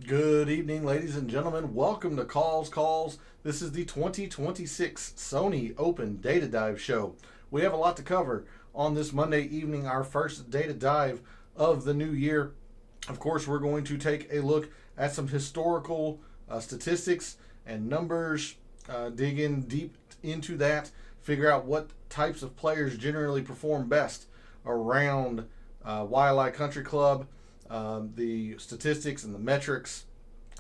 Good evening, ladies and gentlemen. Welcome to Calls. This is the 2026 Sony Open Data Dive Show. We have a lot to cover on this Monday evening, our first data dive of the new year. Of course, we're going to take a look at some historical statistics and numbers, dig in deep into that, figure out what types of players generally perform best around Waialae Country Club, the statistics and the metrics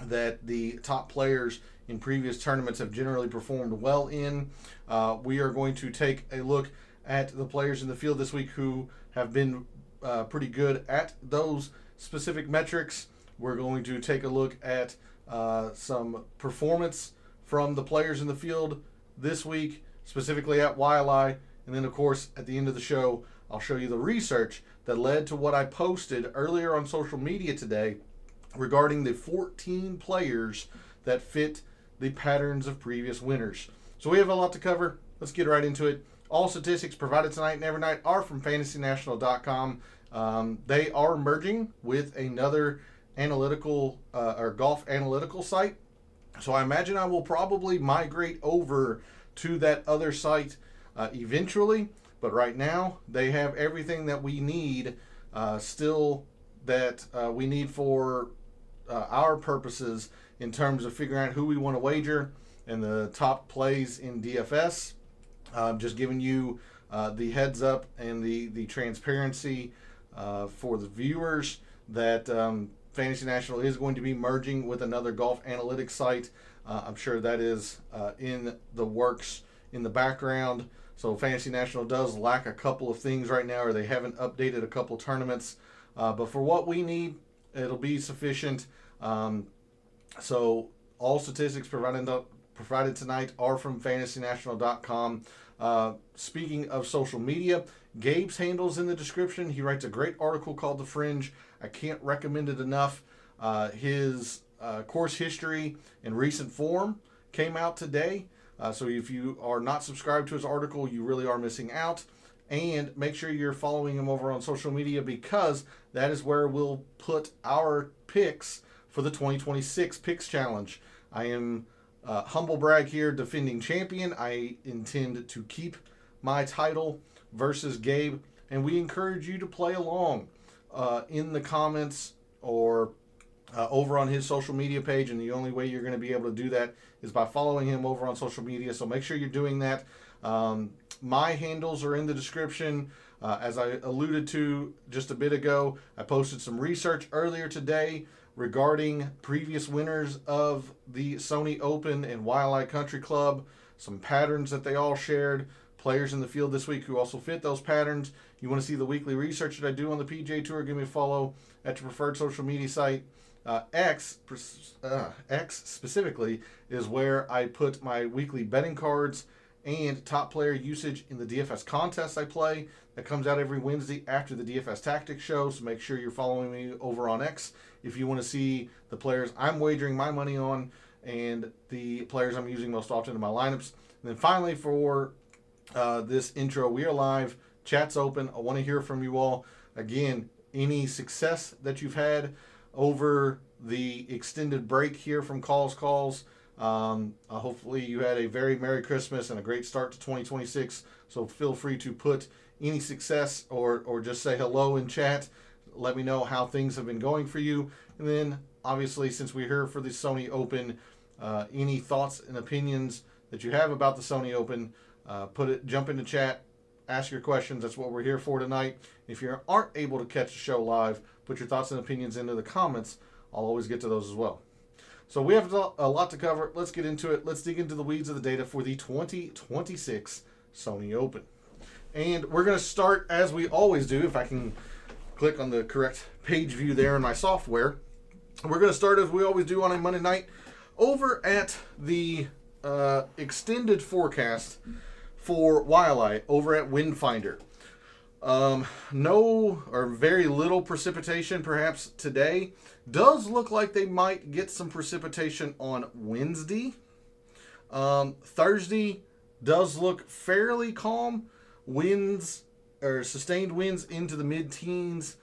that the top players in previous tournaments have generally performed well in. We are going to take a look at the players in the field this week who have been pretty good at those specific metrics. We're going to take a look at some performance from the players in the field this week, specifically at Waialae. And then, of course, at the end of the show, I'll show you the research that led to what I posted earlier on social media today regarding the 14 players that fit the patterns of previous winners. So we have a lot to cover. Let's get right into it. All statistics provided tonight and every night are from fantasynational.com. They are merging with another analytical or golf analytical site. So I imagine I will probably migrate over to that other site eventually. But right now, they have everything that we need we need for our purposes in terms of figuring out who we want to wager and the top plays in DFS. Just giving you the heads up and the transparency for the viewers that Fantasy National is going to be merging with another golf analytics site. I'm sure that is in the works in the background. So Fantasy National does lack a couple of things right now, or they haven't updated a couple tournaments. But for what we need, it'll be sufficient. So all statistics provided tonight are from fantasynational.com. Speaking of social media, Gabe's handle's in the description. He writes a great article called The Fringe. I can't recommend it enough. His course history and recent form came out today. So if you are not subscribed to his article, you really are missing out. And make sure you're following him over on social media, because that is where we'll put our picks for the 2026 Picks Challenge. I am humble brag here, defending champion. I intend to keep my title versus Gabe, and we encourage you to play along in the comments or over on his social media page, and the only way you're going to be able to do that is by following him over on social media. So make sure you're doing that. My handles are in the description. As I alluded to just a bit ago, I posted some research earlier today regarding previous winners of the Sony Open and Waialae Country Club, some patterns that they all shared, players in the field this week who also fit those patterns. You want to see the weekly research that I do on the PGA Tour, give me a follow at your preferred social media site. X specifically is where I put my weekly betting cards and top player usage in the DFS contest I play. That comes out every Wednesday after the DFS Tactics show, so make sure you're following me over on X if you want to see the players I'm wagering my money on and the players I'm using most often in my lineups. And then finally, for this intro, we are live. Chat's open. I want to hear from you all. Again, any success that you've had over the extended break here from calls. Hopefully you had a very Merry Christmas and a great start to 2026. So feel free to put any success or just say hello in chat. Let me know how things have been going for you. And then obviously, since we're here for the Sony Open, any thoughts and opinions that you have about the Sony Open, jump into chat, ask your questions. That's what we're here for tonight. If you aren't able to catch the show live, put your thoughts and opinions into the comments. I'll always get to those as well. So we have a lot to cover. Let's get into it. Let's dig into the weeds of the data for the 2026 Sony Open. And we're going to start, as we always do, if I can click on the correct page view there in my software. We're going to start, as we always do on a Monday night, over at the extended forecast for Waialae over at Windfinder. No or very little precipitation perhaps today. Does look like they might get some precipitation on Wednesday. Thursday does look fairly calm. Winds or sustained winds into the mid-teens,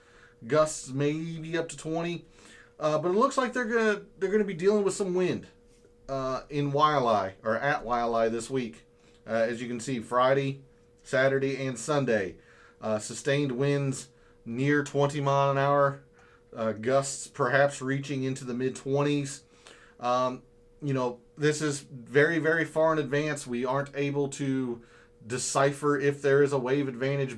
gusts maybe up to 20. But it looks like they're gonna be dealing with some wind in Waialae or at Waialae this week. As you can see, Friday, Saturday, and Sunday, sustained winds near 20 mile an hour, gusts perhaps reaching into the mid 20s. This is very, very far in advance. We aren't able to decipher if there is a wave advantage,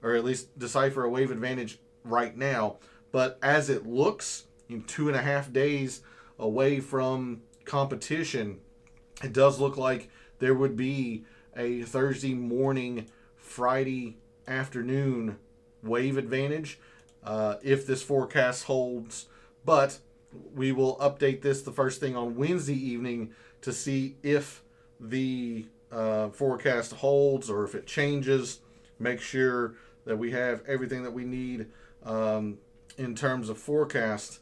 or at least decipher a wave advantage right now. But as it looks, in 2.5 days away from competition, it does look like there would be a Thursday morning, Friday afternoon wave advantage if this forecast holds. But we will update this the first thing on Wednesday evening to see if the forecast holds or if it changes. Make sure that we have everything that we need in terms of forecast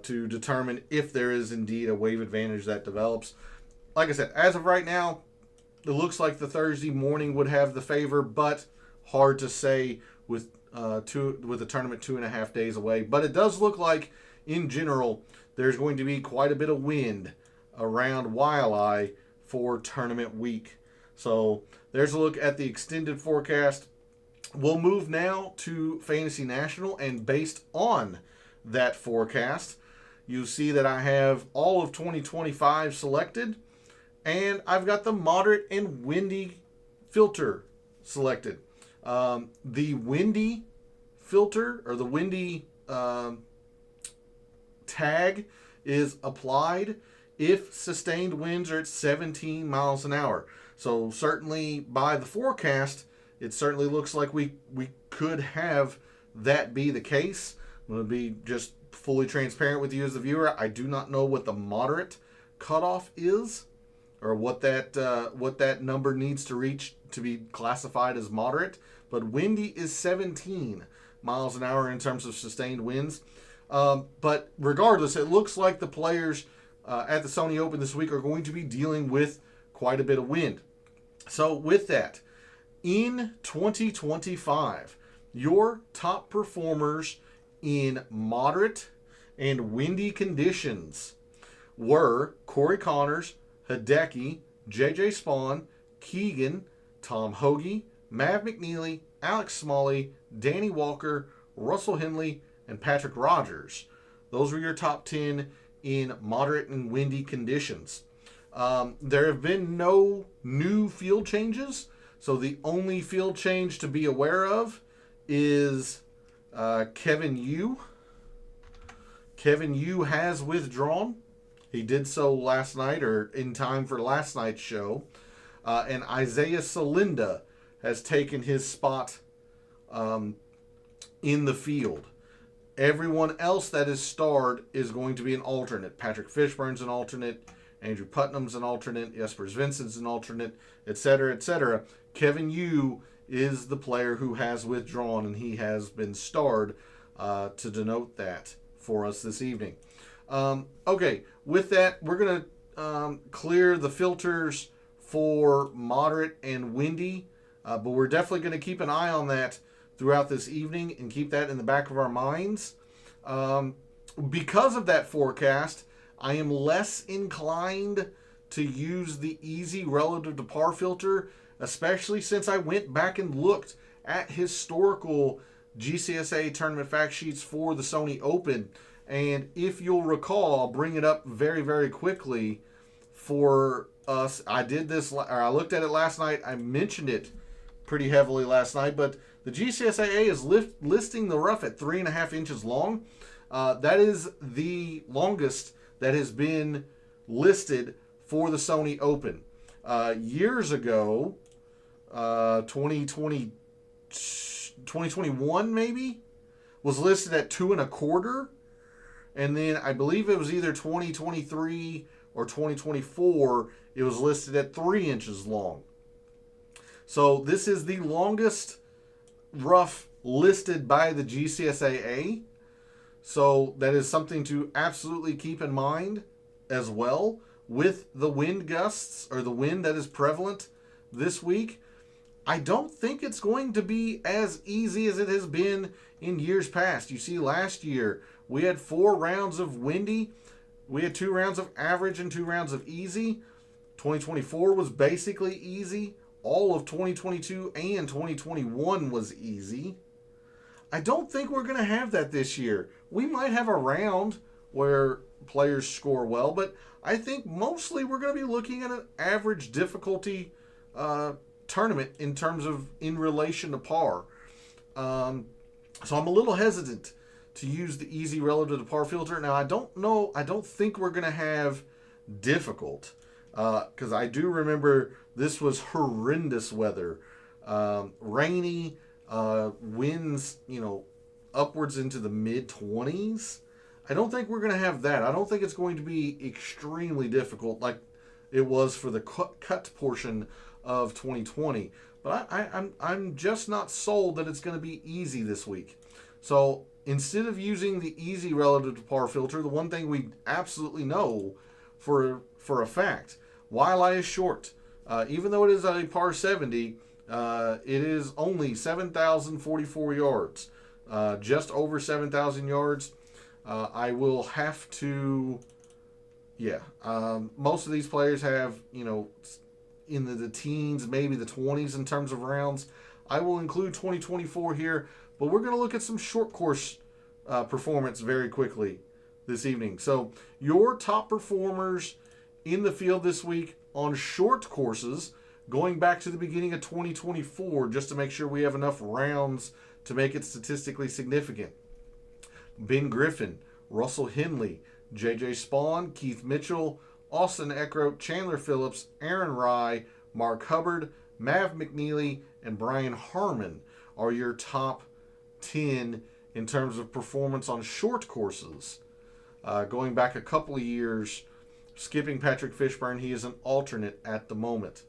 to determine if there is indeed a wave advantage that develops. Like I said, as of right now, it looks like the Thursday morning would have the favor, but hard to say with the tournament 2.5 days away. But it does look like, in general, there's going to be quite a bit of wind around Waialae for tournament week. So there's a look at the extended forecast. We'll move now to Fantasy National, and based on that forecast, you see that I have all of 2025 selected, and I've got the moderate and windy filter selected. The windy filter, or the windy tag, is applied if sustained winds are at 17 miles an hour. So certainly by the forecast, it certainly looks like we could have that be the case. I'm going to be just fully transparent with you as the viewer. I do not know what the moderate cutoff is, or what that number needs to reach to be classified as moderate. But windy is 17 miles an hour in terms of sustained winds. But regardless, it looks like the players at the Sony Open this week are going to be dealing with quite a bit of wind. So with that, in 2025, your top performers in moderate and windy conditions were Corey Connors, Hideki, JJ Spawn, Keegan, Tom Hoagie, Mav McNeely, Alex Smalley, Danny Walker, Russell Henley, and Patrick Rogers. Those were your top 10 in moderate and windy conditions. There have been no new field changes, so the only field change to be aware of is Kevin Yu. Kevin Yu has withdrawn. He did so last night, or in time for last night's show. And Isaiah Salinda has taken his spot in the field. Everyone else that is starred is going to be an alternate. Patrick Fishburne's an alternate. Andrew Putnam's an alternate. Jesper Svensson's an alternate, etc., etc. Kevin Yu is the player who has withdrawn, and he has been starred to denote that for us this evening. Okay, with that, we're going to clear the filters for moderate and windy, but we're definitely going to keep an eye on that throughout this evening and keep that in the back of our minds. Because of that forecast, I am less inclined to use the easy relative to par filter, especially since I went back and looked at historical GCSA tournament fact sheets for the Sony Open. And if you'll recall, I'll bring it up very, very quickly for us. I looked at it last night. I mentioned it pretty heavily last night, but the GCSAA is listing the rough at 3.5 inches long. That is the longest that has been listed for the Sony Open. Years ago, 2021 maybe, was listed at 2.25. And then I believe it was either 2023 or 2024, it was listed at 3 inches long. So this is the longest rough listed by the GCSAA. So that is something to absolutely keep in mind as well with the wind gusts, or the wind that is prevalent this week. I don't think it's going to be as easy as it has been in years past. You see, last year We had 4 rounds of windy. We had 2 rounds of average and 2 rounds of easy. 2024 was basically easy. All of 2022 and 2021 was easy. I don't think we're going to have that this year. We might have a round where players score well, but I think mostly we're going to be looking at an average difficulty tournament in relation to par. So I'm a little hesitant to use the easy relative to par filter. Now, I don't think we're going to have difficult, because I do remember this was horrendous weather. Rainy, winds, upwards into the mid-20s. I don't think we're going to have that. I don't think it's going to be extremely difficult like it was for the cut portion of 2020. But I'm just not sold that it's going to be easy this week. So instead of using the easy relative to par filter, the one thing we absolutely know for a fact, Waialae is short. Even though it is a par 70, it is only 7,044 yards. Just over 7,000 yards. I will have to... Yeah. Most of these players have, in the teens, maybe the 20s in terms of rounds. I will include 2024 here, but we're going to look at some short course performance very quickly this evening. So your top performers in the field this week on short courses, going back to the beginning of 2024, just to make sure we have enough rounds to make it statistically significant. Ben Griffin, Russell Henley, J.J. Spawn, Keith Mitchell, Austin Eckroat, Chandler Phillips, Aaron Rye, Mark Hubbard, Mav McNeely, and Brian Harmon are your top 10 in terms of performance on short courses. Going back a couple of years, skipping Patrick Fishburne, he is an alternate at the moment.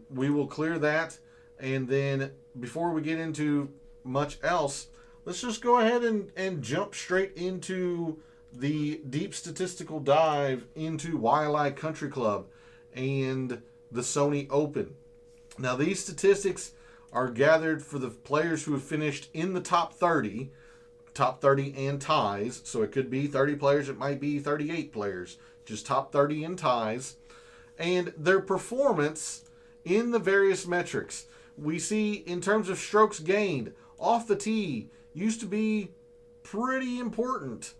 We will clear that, and then before we get into much else, let's just go ahead and jump straight into the deep statistical dive into Waialae Country Club and the Sony Open. Now, these statistics are gathered for the players who have finished in the top 30 and ties. So it could be 30 players, it might be 38 players, just top 30 and ties, and their performance in the various metrics. We see in terms of strokes gained, off the tee used to be pretty important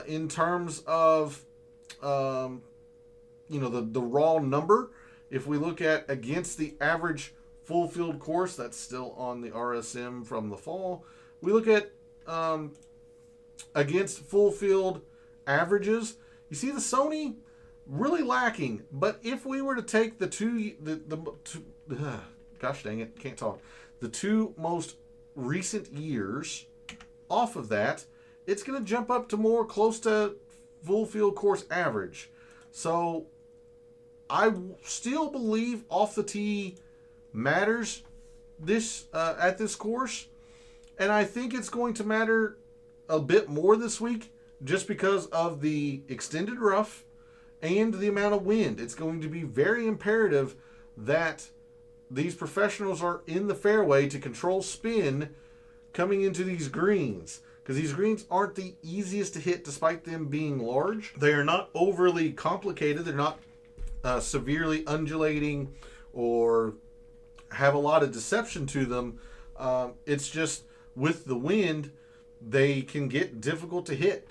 in terms of the raw number. If we look at against the average full field course, that's still on the RSM from the fall. We look at against full field averages. You see the Sony really lacking. But if we were to take the two most recent years off of that, it's going to jump up to more close to full field course average. So I still believe off the tee matters this at this course, and I think it's going to matter a bit more this week just because of the extended rough and the amount of wind. It's going to be very imperative that these professionals are in the fairway to control spin coming into these greens, because these greens aren't the easiest to hit despite them being large. They are not overly complicated. They're not severely undulating or have a lot of deception to them. It's just with the wind, they can get difficult to hit.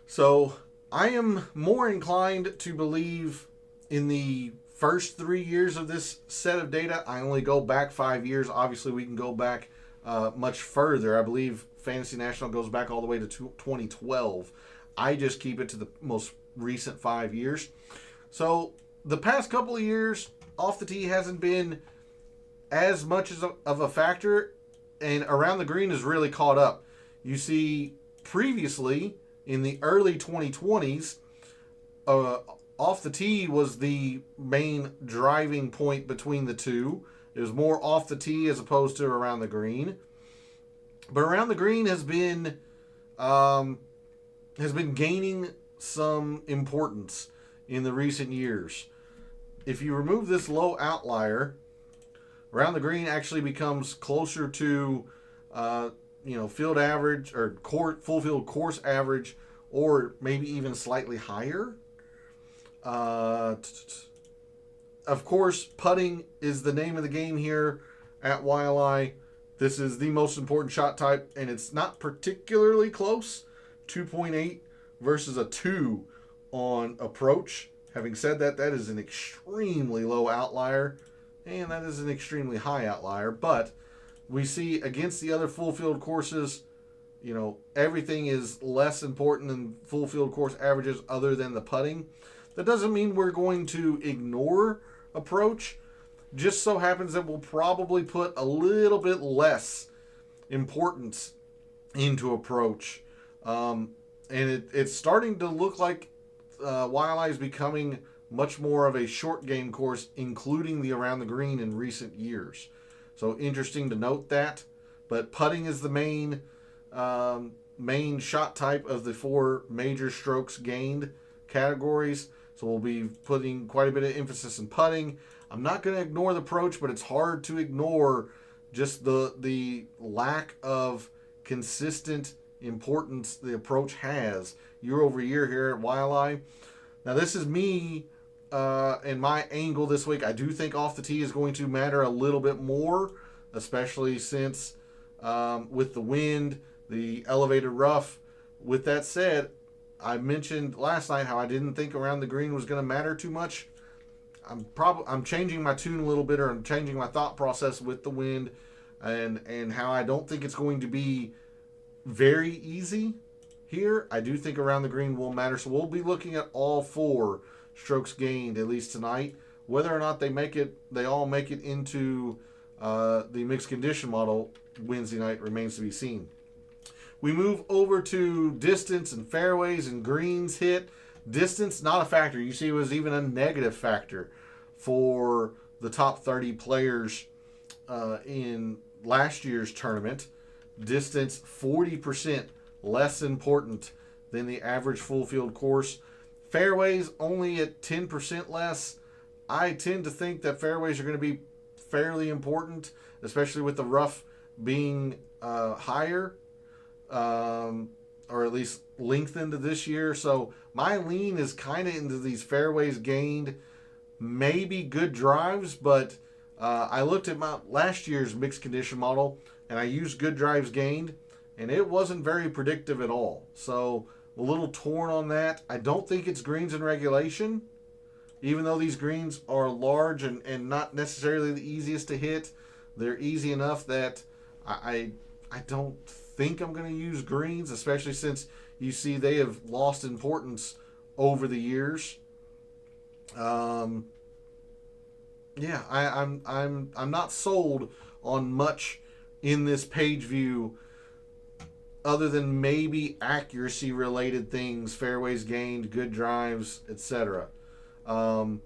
So I am more inclined to believe in the first 3 years of this set of data. I only go back 5 years. Obviously, we can go back much further. I believe Fantasy National goes back all the way to 2012. I just keep it to the most recent 5 years. So the past couple of years, off the tee hasn't been as much of a factor, and around the green has really caught up. You see, previously, in the early 2020s, off the tee was the main driving point between the two. It was more off the tee as opposed to around the green. But around the green has been gaining some importance in the recent years. If you remove this low outlier, around the green actually becomes closer to field average or full field course average, or maybe even slightly higher. Of course, putting is the name of the game here at YLI. This is the most important shot type, and it's not particularly close. 2.8 versus a 2 on approach. Having said that, that is an extremely low outlier, and that is an extremely high outlier. But we see against the other full field courses, everything is less important than full field course averages other than the putting. That doesn't mean we're going to ignore approach. Just so happens that we'll probably put a little bit less importance into approach. And it's starting to look like YLI is becoming much more of a short game course, including the around the green in recent years. So interesting to note that. But putting is the main shot type of the 4 major strokes gained categories. So we'll be putting quite a bit of emphasis in putting. I'm not going to ignore the approach, but it's hard to ignore just the lack of consistent importance the approach has year over year here at YLI. Now, this is me and my angle this week. I do think off the tee is going to matter a little bit more, especially since with the wind, the elevated rough. With that said, I mentioned last night how I didn't think around the green was going to matter too much. I'm changing my tune a little bit, or I'm changing my thought process with the wind, and how I don't think it's going to be very easy here. I do think around the green will matter, so we'll be looking at all 4 strokes gained at least tonight. Whether or not they all make it into the mixed condition model Wednesday night remains to be seen. We move over to distance and fairways and greens hit. Distance, not a factor. You see, it was even a negative factor for the top 30 players in last year's tournament. Distance, 40% less important than the average full field course. Fairways, only at 10% less. I tend to think that fairways are going to be fairly important, especially with the rough being higher, or at least lengthened this year. So my lean is kind of into these fairways gained, maybe good drives, but I looked at my last year's mixed condition model and I used good drives gained, and it wasn't very predictive at all. So a little torn on that. I don't think it's greens in regulation, even though these greens are large and not necessarily the easiest to hit. They're easy enough that I don't think I'm going to use greens, especially since you see they have lost importance over the years. I'm not sold on much in this page view other than maybe accuracy related things, fairways gained, good drives, etc. We'll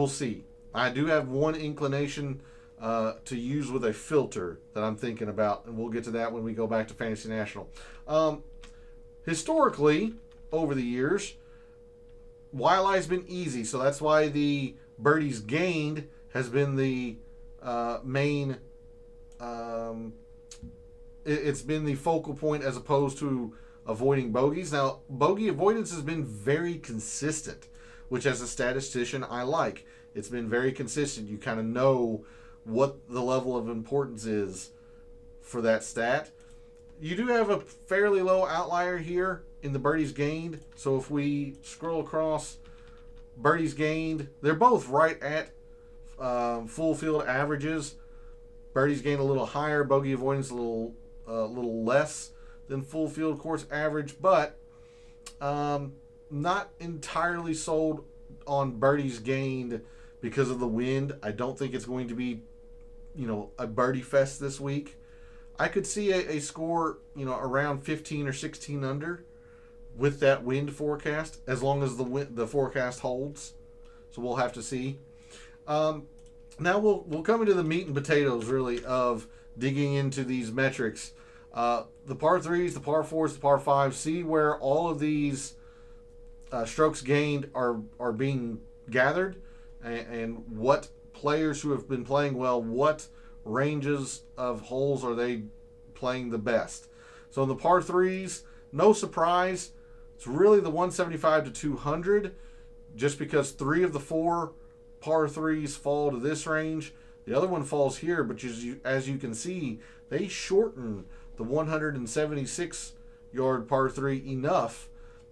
see. I do have one inclination to use with a filter that I'm thinking about, and we'll get to that when we go back to Fantasy National. Historically, over the years, YLI's been easy, so that's why the birdies gained has been the main. It's been the focal point as opposed to avoiding bogeys. Now, bogey avoidance has been very consistent, which as a statistician I like. It's been very consistent. You kind of know what the level of importance is for that stat. You do have a fairly low outlier here in the birdies gained. So if we scroll across birdies gained, they're both right at full field averages. Birdies gained a little higher, bogey avoidance a little less than full field course average, but not entirely sold on birdies gained because of the wind. I don't think it's going to be, a birdie fest this week. I could see a score, around 15 or 16 under with that wind forecast, as long as the forecast holds. So we'll have to see. Now we'll come into the meat and potatoes, really, of digging into these metrics. The par 3s, the par 4s, the par 5s, see where all of these strokes gained are being gathered, and what players who have been playing well, what ranges of holes are they playing the best. So in the par threes, no surprise, it's really the 175 to 200, just because 3 of the 4 par threes fall to this range. The other one falls here, but as you can see, they shorten the 176 yard par 3 enough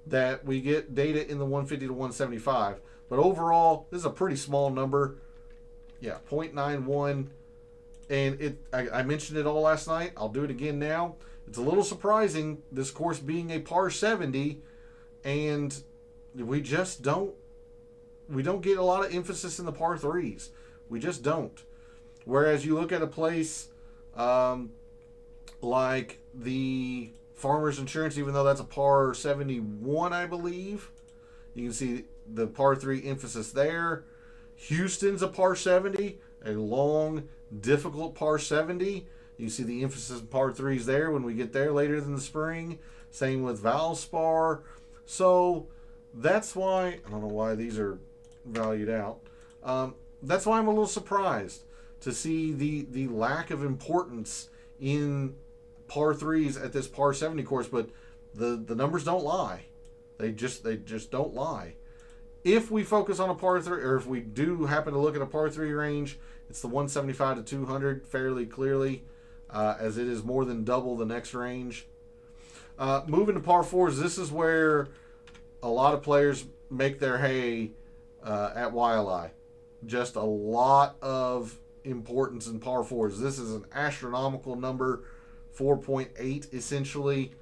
that we get data in the 150 to 175. But overall, this is a pretty small number. Yeah, 0.91. And I mentioned it all last night. I'll do it again now. It's a little surprising, this course being a par 70, and we don't get a lot of emphasis in the par 3s. We just don't. Whereas you look at a place like the Farmers Insurance, even though that's a par 71, I believe, you can see the par 3 emphasis there. Houston's a par 70, a long, difficult par 70. You see the emphasis in par 3s there when we get there later in the spring. Same with Valspar. So that's why, I don't know why these are valued out. That's why I'm a little surprised to see the lack of importance in par 3s at this par 70 course, but the numbers don't lie. They just don't lie. If we focus on a par 3, or if we do happen to look at a par 3 range, it's the 175 to 200 fairly clearly, as it is more than double the next range. Moving to par 4s, this is where a lot of players make their hay at YLI. Just a lot of importance in par 4s. This is an astronomical number, 4.8 essentially,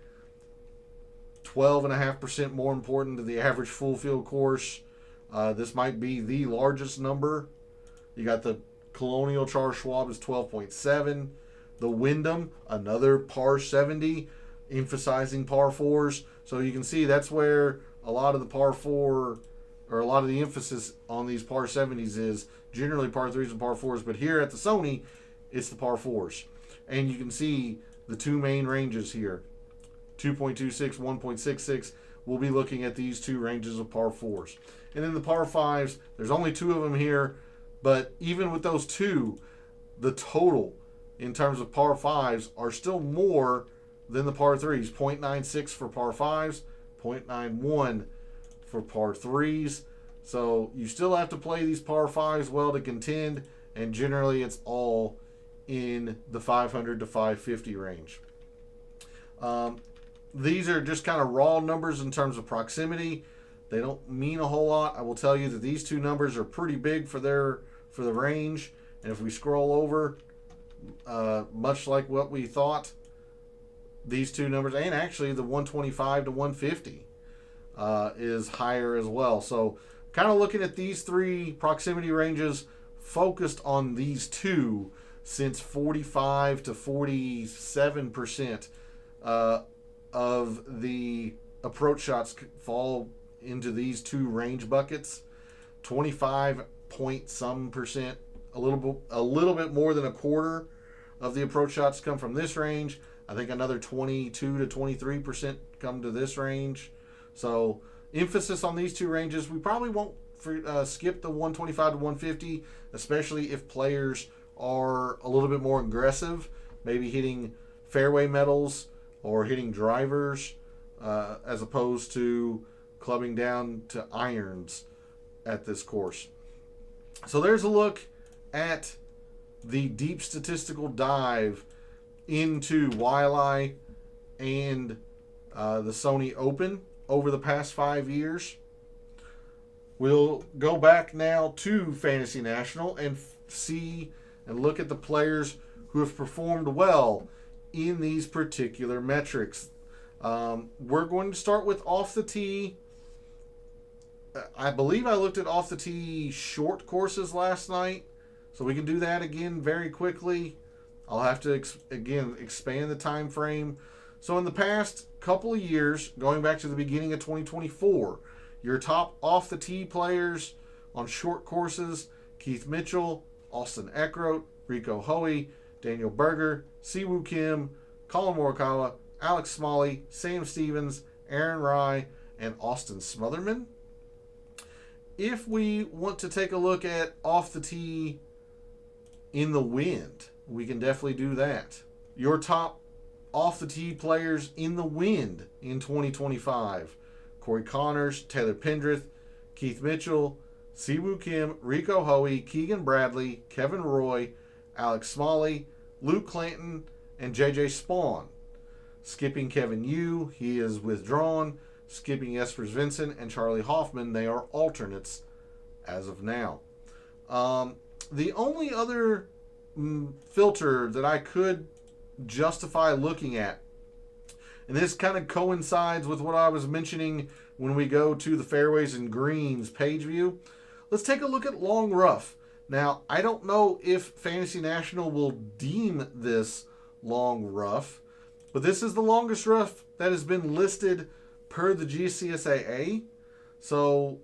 12.5% more important to the average full field course. This might be the largest number. You got the Colonial Charles Schwab is 12.7. The Wyndham, another par 70, emphasizing par 4s. So you can see that's where a lot of the par 4, or a lot of the emphasis on these par 70s is generally par 3s and par 4s. But here at the Sony, it's the par 4s. And you can see the two main ranges here, 2.26, 1.66. We'll be looking at these two ranges of par 4s. And then the par 5s, there's only 2 of them here. But even with those 2, the total in terms of par 5s are still more than the par 3s. 0.96 for par 5s, 0.91 for par 3s. So you still have to play these par 5s well to contend, and generally it's all in the 500 to 550 range. These are just kind of raw numbers in terms of proximity. They don't mean a whole lot. I will tell you that these 2 numbers are pretty big for the range. And if we scroll over, much like what we thought, these 2 numbers, and actually the 125 to 150 is higher as well. So kind of looking at these 3 proximity ranges, focused on these 2, since 45 to 47% of the approach shots fall into these 2 range buckets. 25 point some percent, a little bit more than a quarter of the approach shots come from this range. I think another 22 to 23% come to this range. So emphasis on these 2 ranges. We probably won't skip the 125 to 150, especially if players are a little bit more aggressive, maybe hitting fairway metals or hitting drivers, as opposed to clubbing down to irons at this course. So there's a look at the deep statistical dive into YLI and the Sony Open over the past 5 years. We'll go back now to Fantasy National and see and look at the players who have performed well in these particular metrics. We're going to start with off the tee. I believe I looked at off the tee short courses last night, so we can do that again very quickly. I'll have to expand the time frame. So in the past couple of years, going back to the beginning of 2024, your top off the tee players on short courses: Keith Mitchell, Austin Eckroat, Rico Hoey, Daniel Berger, Siwoo Kim, Colin Morikawa, Alex Smalley, Sam Stevens, Aaron Rai, and Austin Smotherman. If we want to take a look at off the tee in the wind, we can definitely do that. Your top off the tee players in the wind in 2025. Corey Connors, Taylor Pendrith, Keith Mitchell, Siwoo Kim, Rico Hoey, Keegan Bradley, Kevin Roy, Alex Smalley, Luke Clanton, and JJ Spawn. Skipping Kevin Yu, he is withdrawn. Skipping Jespers Vincent and Charlie Hoffman, they are alternates as of now. The only other filter that I could justify looking at, and this kind of coincides with what I was mentioning when we go to the fairways and greens page view. Let's take a look at long rough. Now, I don't know if Fantasy National will deem this long rough, but this is the longest rough that has been listed per the GCSAA. So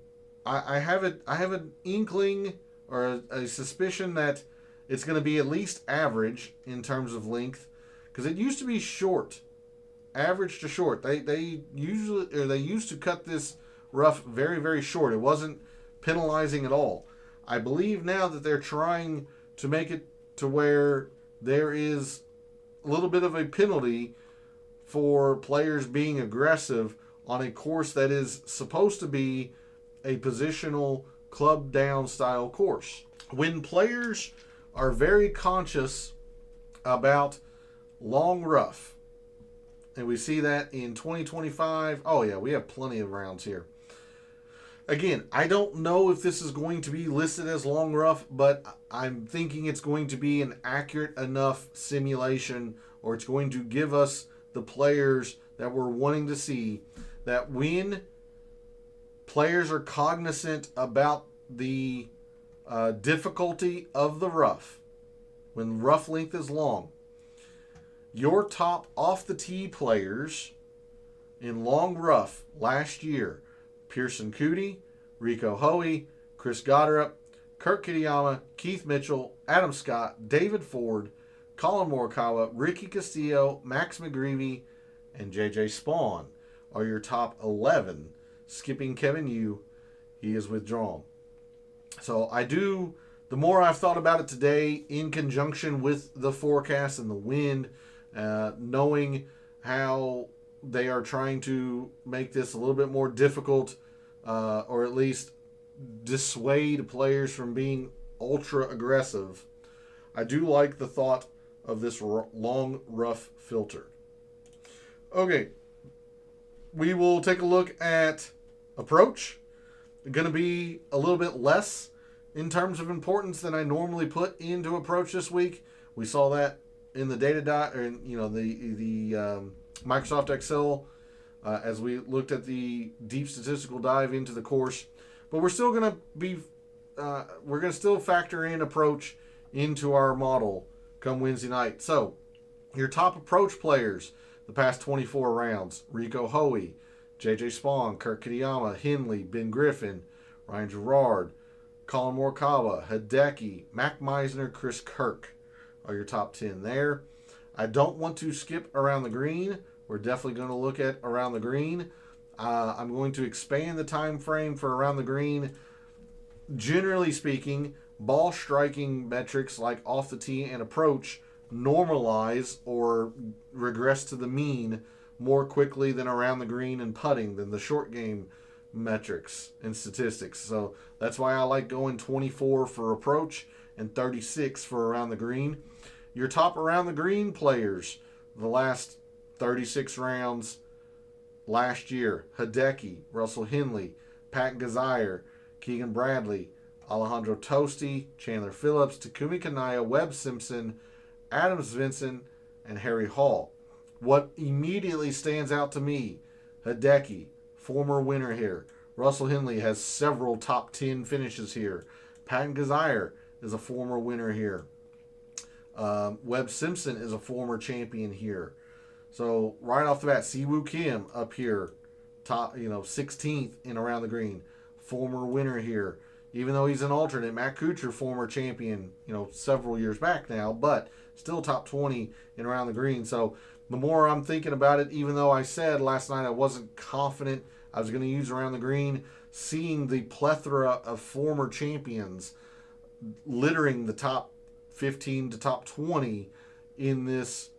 I have an inkling or a suspicion that it's going to be at least average in terms of length, because it used to be short, average to short. They used to cut this rough very, very short. It wasn't penalizing at all. I believe now that they're trying to make it to where there is a little bit of a penalty for players being aggressive on a course that is supposed to be a positional club down style course. When players are very conscious about long rough, and we see that in 2025, oh yeah, we have plenty of rounds here. Again, I don't know if this is going to be listed as long rough, but I'm thinking it's going to be an accurate enough simulation, or it's going to give us the players that we're wanting to see, that when players are cognizant about the difficulty of the rough, when rough length is long, your top off the tee players in long rough last year: Pearson Coody, Rico Hoey, Chris Goddard, Kurt Kitayama, Keith Mitchell, Adam Scott, David Ford, Colin Morikawa, Ricky Castillo, Max McGreevy, and JJ Spawn are your top 11. Skipping Kevin Yu, he is withdrawn. So the more I've thought about it today, in conjunction with the forecast and the wind, knowing how they are trying to make this a little bit more difficult, or at least dissuade players from being ultra aggressive, I do like the thought of this long rough filter. Okay, we will take a look at approach. Going to be a little bit less in terms of importance than I normally put into approach this week. We saw that in the data dot, or the Microsoft Excel, as we looked at the deep statistical dive into the course. But we're still going to be, we're going to still factor in approach into our model come Wednesday night. So your top approach players the past 24 rounds: Rico Hoey, JJ Spawn, Kurt Kitayama, Henley, Ben Griffin, Ryan Gerard, Colin Morikawa, Hideki, Mac Meisner, Chris Kirk are your top 10 there. I don't want to skip around the green. We're definitely going to look at around the green. I'm going to expand the time frame for around the green. Generally speaking, ball striking metrics like off the tee and approach normalize or regress to the mean more quickly than around the green and putting, than the short game metrics and statistics. So that's why I like going 24 for approach and 36 for around the green. Your top around the green players the last 36 rounds last year: Hideki, Russell Henley, Pat Gazire, Keegan Bradley, Alejandro Tosti, Chandler Phillips, Takumi Kanaya, Webb Simpson, Adams Vincent, and Harry Hall. What immediately stands out to me: Hideki, former winner here. Russell Henley has several top 10 finishes here. Pat Gazire is a former winner here. Webb Simpson is a former champion here. So right off the bat, Siwoo Kim up here, top 16th in around the green, former winner here. Even though he's an alternate, Matt Kuchar, former champion, several years back now, but still top 20 in around the green. So the more I'm thinking about it, even though I said last night I wasn't confident I was going to use around the green, seeing the plethora of former champions littering the top 15 to top 20 in this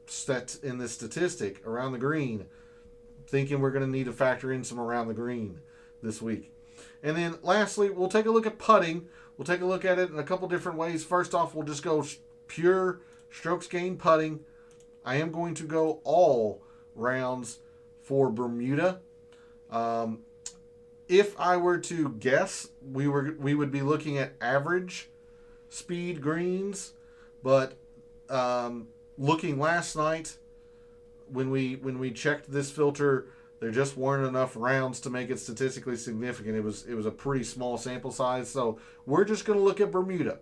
statistic around the green, thinking we're going to need to factor in some around the green this week. And then lastly, we'll take a look at putting. We'll take a look at it in a couple different ways. First off, we'll just go pure strokes gained putting. I am going to go all rounds for Bermuda. If I were to guess, we would be looking at average speed greens, but looking last night when we checked this filter, there just weren't enough rounds to make it statistically significant. It was a pretty small sample size, so we're just going to look at Bermuda.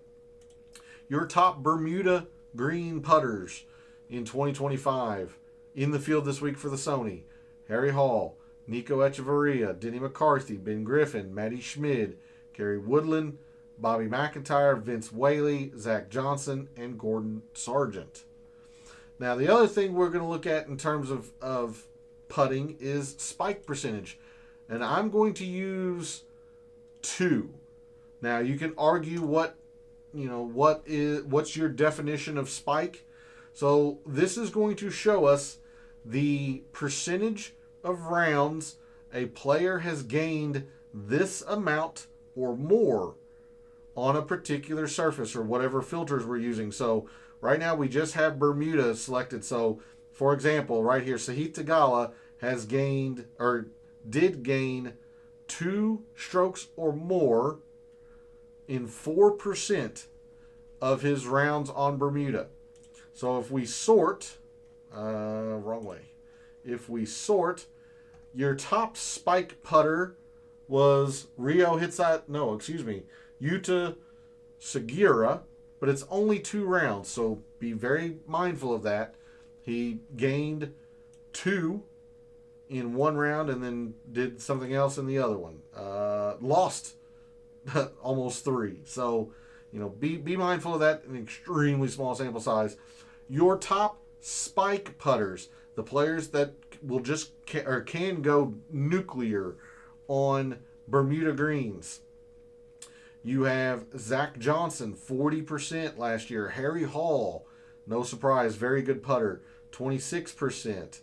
Your top Bermuda green putters in 2025 in the field this week for the Sony: Harry Hall, Nico Echeverria, Denny McCarthy, Ben Griffin, Matty Schmid, Gary Woodland, Bobby McIntyre, Vince Whaley, Zach Johnson, and Gordon Sargent. Now, the other thing we're going to look at in terms of putting is spike percentage. And I'm going to use 2. Now, you can argue what's your definition of spike. So this is going to show us the percentage of rounds a player has gained this amount or more on a particular surface or whatever filters we're using. So right now we just have Bermuda selected. So for example, right here, Sahith Theegala has gained or did gain 2 strokes or more in 4% of his rounds on Bermuda. So if we sort, wrong way. If we sort, your top spike putter was Yuta Segura, but it's only 2 rounds, so be very mindful of that. He gained 2 in 1 round and then did something else in the other one. Lost almost 3. So, be mindful of that. An extremely small sample size. Your top spike putters, the players that will can go nuclear on Bermuda greens. You have Zach Johnson, 40% last year. Harry Hall, no surprise, very good putter, 26%.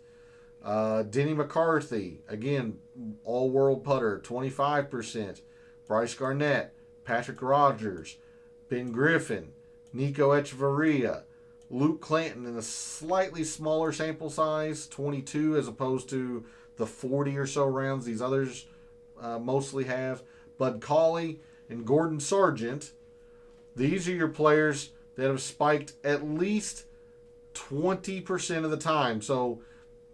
Denny McCarthy, again, all-world putter, 25%. Bryce Garnett, Patrick Rogers, Ben Griffin, Nico Echeverria, Luke Clanton in a slightly smaller sample size, 22 as opposed to the 40 or so rounds these others mostly have. Bud Cauley and Gordon Sargent, these are your players that have spiked at least 20% of the time. So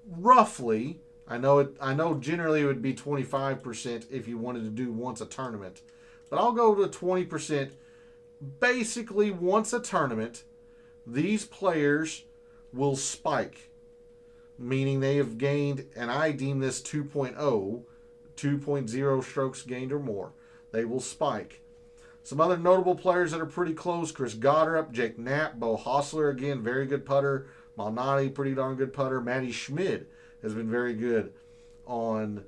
roughly, I know generally it would be 25% if you wanted to do once a tournament, but I'll go to 20%. Basically, once a tournament, these players will spike, meaning they have gained, and I deem this 2.0 strokes gained or more. They will spike. Some other notable players that are pretty close: Chris Goddard, Jake Knapp, Bo Hostler, again, very good putter. Malnati, pretty darn good putter. Matty Schmid has been very good on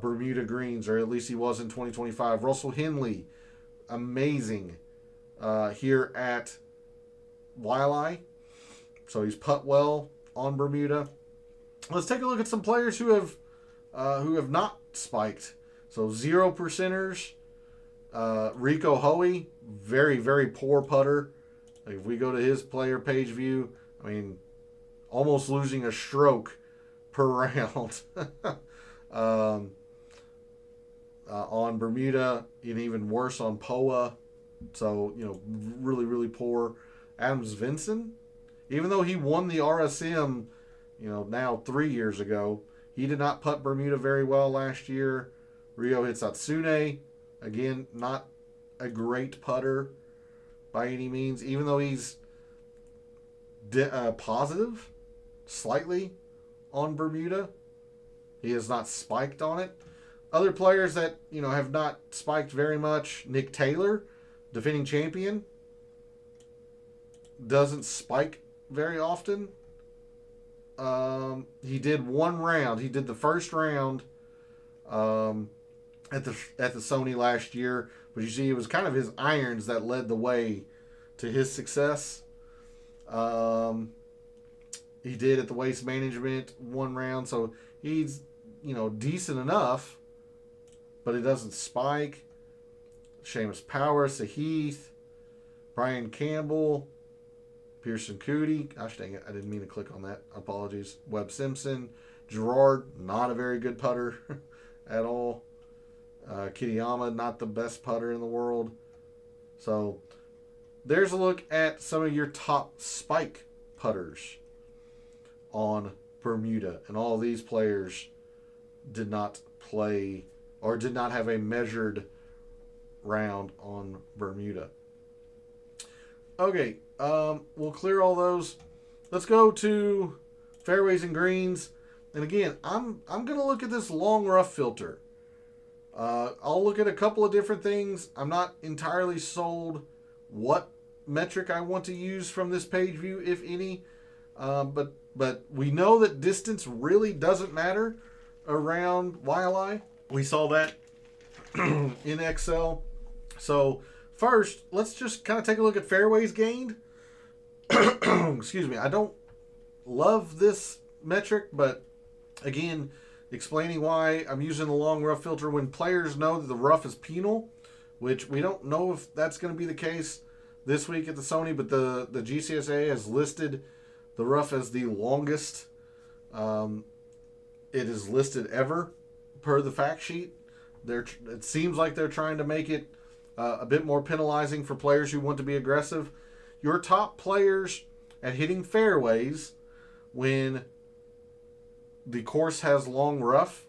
Bermuda greens, or at least he was in 2025. Russell Henley, amazing here at Wiley. So he's putt well on Bermuda. Let's take a look at some players who have not spiked. So 0%ers. Rico Hoey, very, very poor putter. Like if we go to his player page view, I mean, almost losing a stroke per round. On Bermuda, and even worse on POA. So, really, really poor. Adams Vinson, even though he won the RSM, now 3 years ago, he did not putt Bermuda very well last year. Ryo Hitsatsune, again, not a great putter by any means, even though he's positive slightly on Bermuda. He has not spiked on it. Other players that, have not spiked very much: Nick Taylor, defending champion, doesn't spike very often. He did 1 round. He did the first round at the Sony last year, but you see it was kind of his irons that led the way to his success. He did at the Waste Management 1 round, so he's, decent enough, but it doesn't spike. Seamus Power, Sahith, Brian Campbell, Pearson Cootie. Gosh dang it, I didn't mean to click on that. Apologies. Webb Simpson. Gerard, not a very good putter at all. Kitayama, not the best putter in the world. So there's a look at some of your top spike putters on Bermuda. And all these players did not play or did not have a measured round on Bermuda. Okay, we'll clear all those. Let's go to fairways and greens. And again, I'm going to look at this long rough filter. I'll look at a couple of different things. I'm not entirely sold what metric I want to use from this page view, if any. But we know that distance really doesn't matter around YLI. We saw that in Excel. So first, let's just kind of take a look at fairways gained. Excuse me. I don't love this metric, but again, explaining why I'm using the long rough filter when players know that the rough is penal, which we don't know if that's going to be the case this week at the Sony, but the GCSA has listed the rough as the longest it is listed ever per the fact sheet. It seems like they're trying to make it a bit more penalizing for players who want to be aggressive. Your top players at hitting fairways when the course has long rough: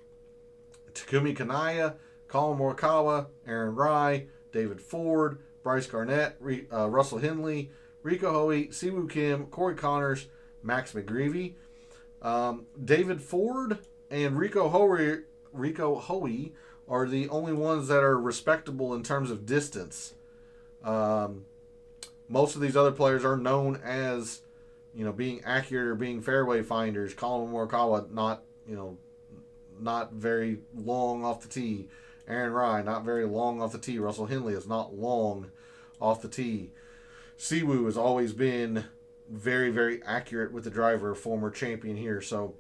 Takumi Kanaya, Colin Morikawa, Aaron Rai, David Ford, Bryce Garnett, Russell Henley, Rico Hoey, Siwoo Kim, Corey Connors, Max McGreevy. David Ford and Rico Hoey are the only ones that are respectable in terms of distance. Most of these other players are known as, being accurate or being fairway finders. Colin Morikawa, not very long off the tee. Aaron Rai, not very long off the tee. Russell Henley is not long off the tee. Siwoo has always been very, very accurate with the driver, a former champion here. So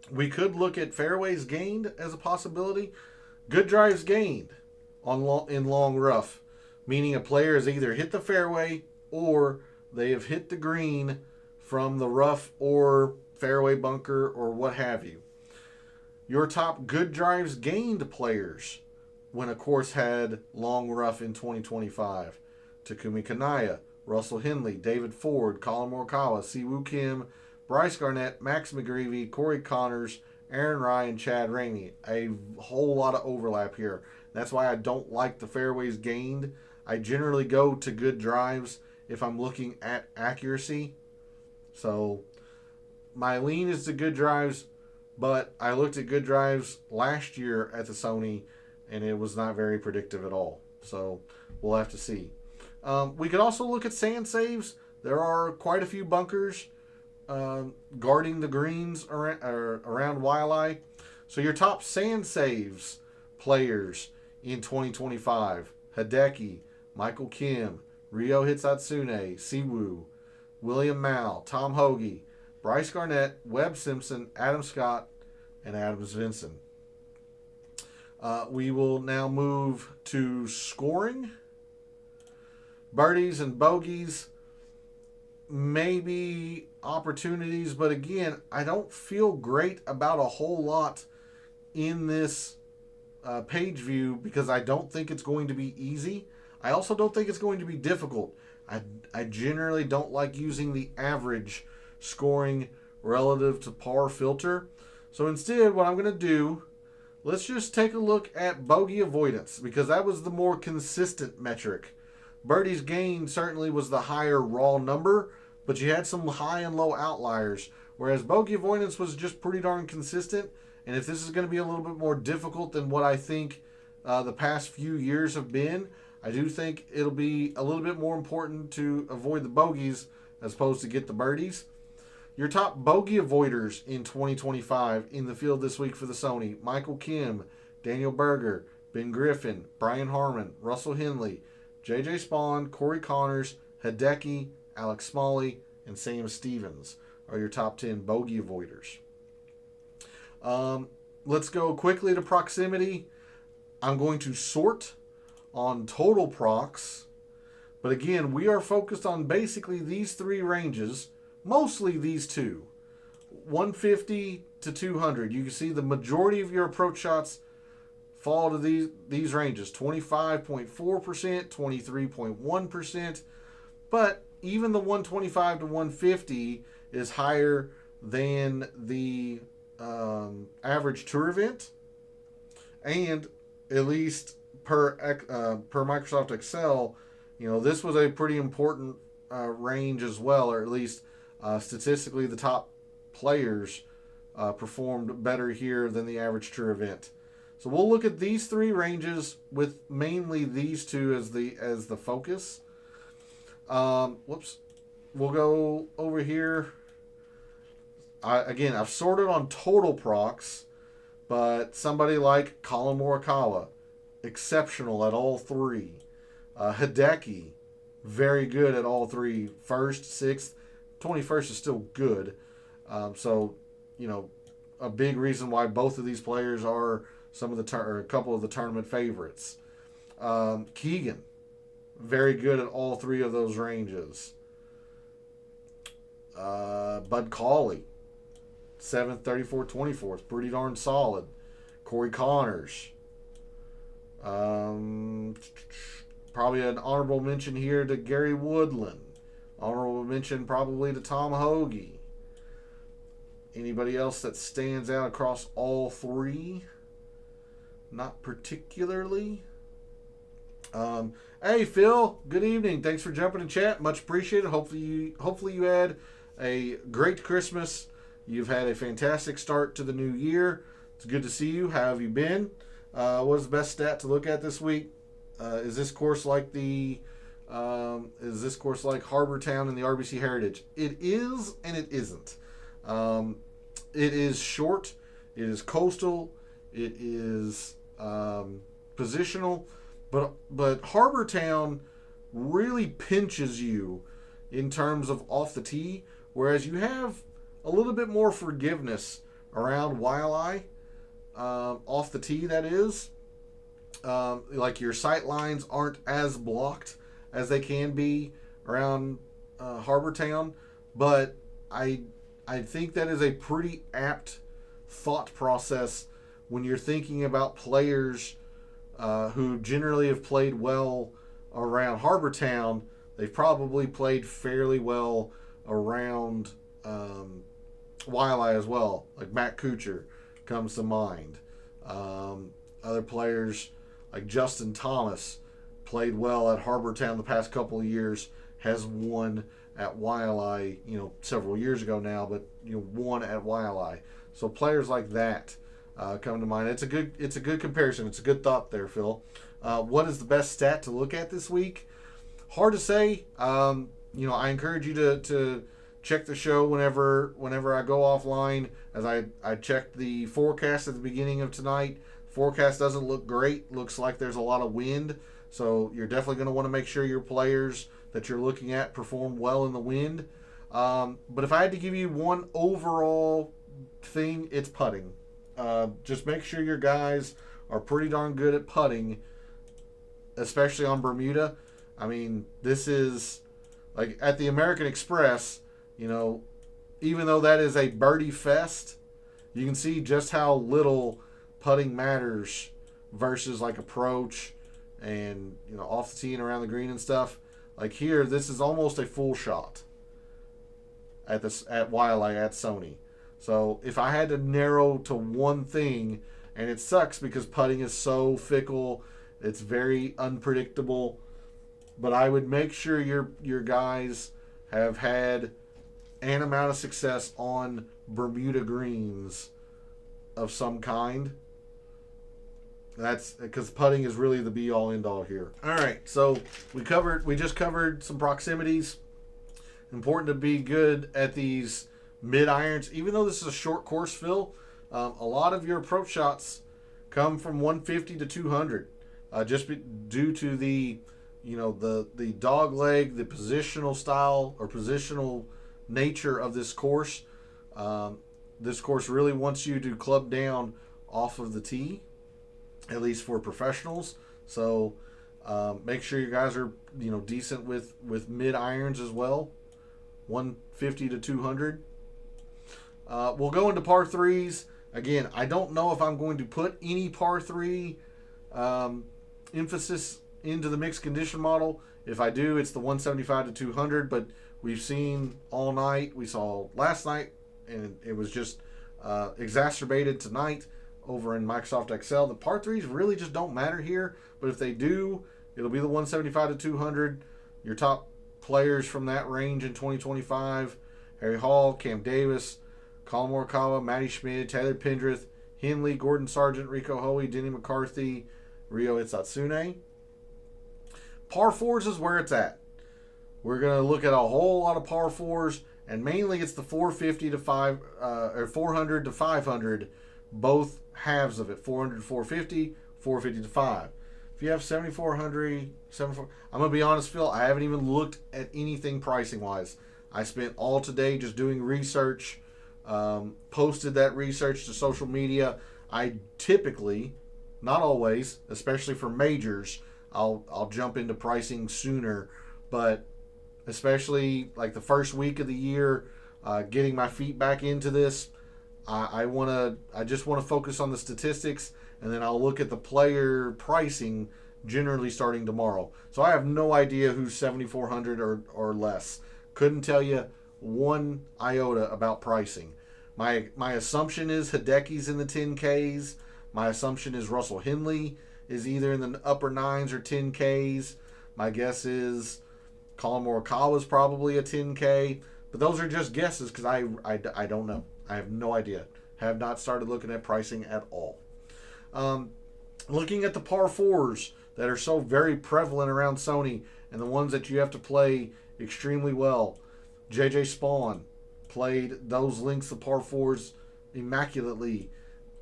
we could look at fairways gained as a possibility. Good drives gained in long rough, meaning a player has either hit the fairway or they have hit the green from the rough or fairway bunker or what have you. Your top good drives gained players when a course had long rough in 2025. Takumi Kanaya, Russell Henley, David Ford, Colin Morikawa, Siwoo Kim, Bryce Garnett, Max McGreevy, Corey Connors, Aaron Rai, and Chad Ramey. A whole lot of overlap here. That's why I don't like the fairways gained. I generally go to good drives if I'm looking at accuracy. So my lean is to good drives, but I looked at good drives last year at the Sony, and it was not very predictive at all. So we'll have to see. We could also look at sand saves. There are quite a few bunkers guarding the greens around YLI. So your top sand saves players in 2025: Hideki, Michael Kim, Ryo Hitsatsune, Siwoo, William Mao, Tom Hoagie, Bryce Garnett, Webb Simpson, Adam Scott, and Adams Vinson. We will now move to scoring. Birdies and bogeys, maybe opportunities, but again, I don't feel great about a whole lot in this page view because I don't think it's going to be easy. I also don't think it's going to be difficult. I generally don't like using the average scoring relative to par filter. So instead, what I'm going to do, let's just take a look at bogey avoidance because that was the more consistent metric. Birdies gained certainly was the higher raw number, but you had some high and low outliers, whereas bogey avoidance was just pretty darn consistent. And if this is going to be a little bit more difficult than what I think the past few years have been, I do think it'll be a little bit more important to avoid the bogeys as opposed to get the birdies. Your top bogey avoiders in 2025 in the field this week for the Sony: Michael Kim, Daniel Berger, Ben Griffin, Brian Harmon, Russell Henley, J.J. Spawn, Corey Connors, Hideki, Alex Smalley, and Sam Stevens. are your top 10 bogey avoiders. Let's go quickly to proximity. I'm going to sort on total procs. But again, we are focused on basically these three ranges, mostly these two, 150 to 200. You can see the majority of your approach shots fall to these ranges, 25.4%, 23.1%. But even the 125 to 150 is higher than the average tour event. And at least per Microsoft Excel, this was a pretty important range as well, or at least statistically the top players performed better here than the average tour event. So we'll look at these three ranges with mainly these two as the focus. We'll go over here. I've sorted on total procs, but somebody like Colin Morikawa, exceptional at all three. Hideki, very good at all three. First, sixth, 21st is still good. So, a big reason why both of these players are a couple of the tournament favorites. Keegan, very good at all three of those ranges. Bud Cauley, 7th, 34th, 24th, pretty darn solid. Corey Connors. Probably an honorable mention here to Gary Woodland. Honorable mention probably to Tom Hoagie. Anybody else that stands out across all three? Not particularly. Hey Phil, good evening. Thanks for jumping in chat. Much appreciated. Hopefully you had a great Christmas. You've had a fantastic start to the new year. It's good to see you. How have you been? What is the best stat to look at this week? Is this course like Harbortown and the RBC Heritage? It is and it isn't. It is short. It is coastal. It is positional. But Harbortown really pinches you in terms of off the tee, whereas you have a little bit more forgiveness around Waialae, off the tee, that is. Like your sight lines aren't as blocked as they can be around Harbortown, but I think that is a pretty apt thought process when you're thinking about players who generally have played well around Harbortown. They've probably played fairly well around Waialae as well. Like Matt Kuchar comes to mind. Other players like Justin Thomas played well at Harbortown the past couple of years, has won at Waialae, several years ago now, but won at Waialae. So players like that come to mind. It's a good comparison. It's a good thought there, Phil. What is the best stat to look at this week? Hard to say. I encourage you to check the show whenever I go offline. As I checked the forecast at the beginning of tonight. Forecast doesn't look great. Looks like there's a lot of wind. So you're definitely going to want to make sure your players that you're looking at perform well in the wind. But if I had to give you one overall thing, it's putting. Just make sure your guys are pretty darn good at putting, especially on Bermuda. I mean, this is like at the American Express, even though that is a birdie fest, you can see just how little putting matters versus like approach and off the tee and around the green and stuff. Like here, this is almost a full shot at Waialae at Sony. So if I had to narrow to one thing, and it sucks because putting is so fickle, it's very unpredictable, but I would make sure your guys have had an amount of success on Bermuda greens of some kind. That's because putting is really the be-all, end-all here. All right, so we just covered some proximities. Important to be good at these mid-irons. Even though this is a short course, Phil, a lot of your approach shots come from 150 to 200. Due to the dog leg, the positional style or positional nature of this course. This course really wants you to club down off of the tee, at least for professionals. So make sure you guys are decent with mid irons as well, 150 to 200. We'll go into par threes. Again, I don't know if I'm going to put any par three emphasis into the mixed condition model. If I do, it's the 175 to 200, but we've seen all night. We saw last night, and it was just exacerbated tonight over in Microsoft Excel. The par threes really just don't matter here, but if they do, it'll be the 175 to 200. Your top players from that range in 2025: Harry Hall, Cam Davis, Colin Morikawa, Matty Schmid, Taylor Pendrith, Henley, Gordon Sargent, Rico Hoey, Denny McCarthy, Ryo Itsatsune. Par fours is where it's at. We're going to look at a whole lot of par fours, and mainly it's the 450 to 400 to 500, both halves of it, 400 to 450, 450 to 5. If you have 7,400, I'm going to be honest, Phil, I haven't even looked at anything pricing-wise. I spent all today just doing research, posted that research to social media. I typically, not always, especially for majors, I'll jump into pricing sooner, but especially like the first week of the year, getting my feet back into this, I just want to focus on the statistics, and then I'll look at the player pricing generally starting tomorrow. So I have no idea who's 7,400 or less. Couldn't tell you one iota about pricing. My assumption is Hideki's in the 10Ks. My assumption is Russell Henley is either in the upper 9s or 10Ks. My guess is Colin Morikawa is probably a 10K. But those are just guesses because I don't know. I have no idea. Have not started looking at pricing at all. Looking at the par fours that are so very prevalent around Sony and the ones that you have to play extremely well. JJ Spawn played those lengths of par fours immaculately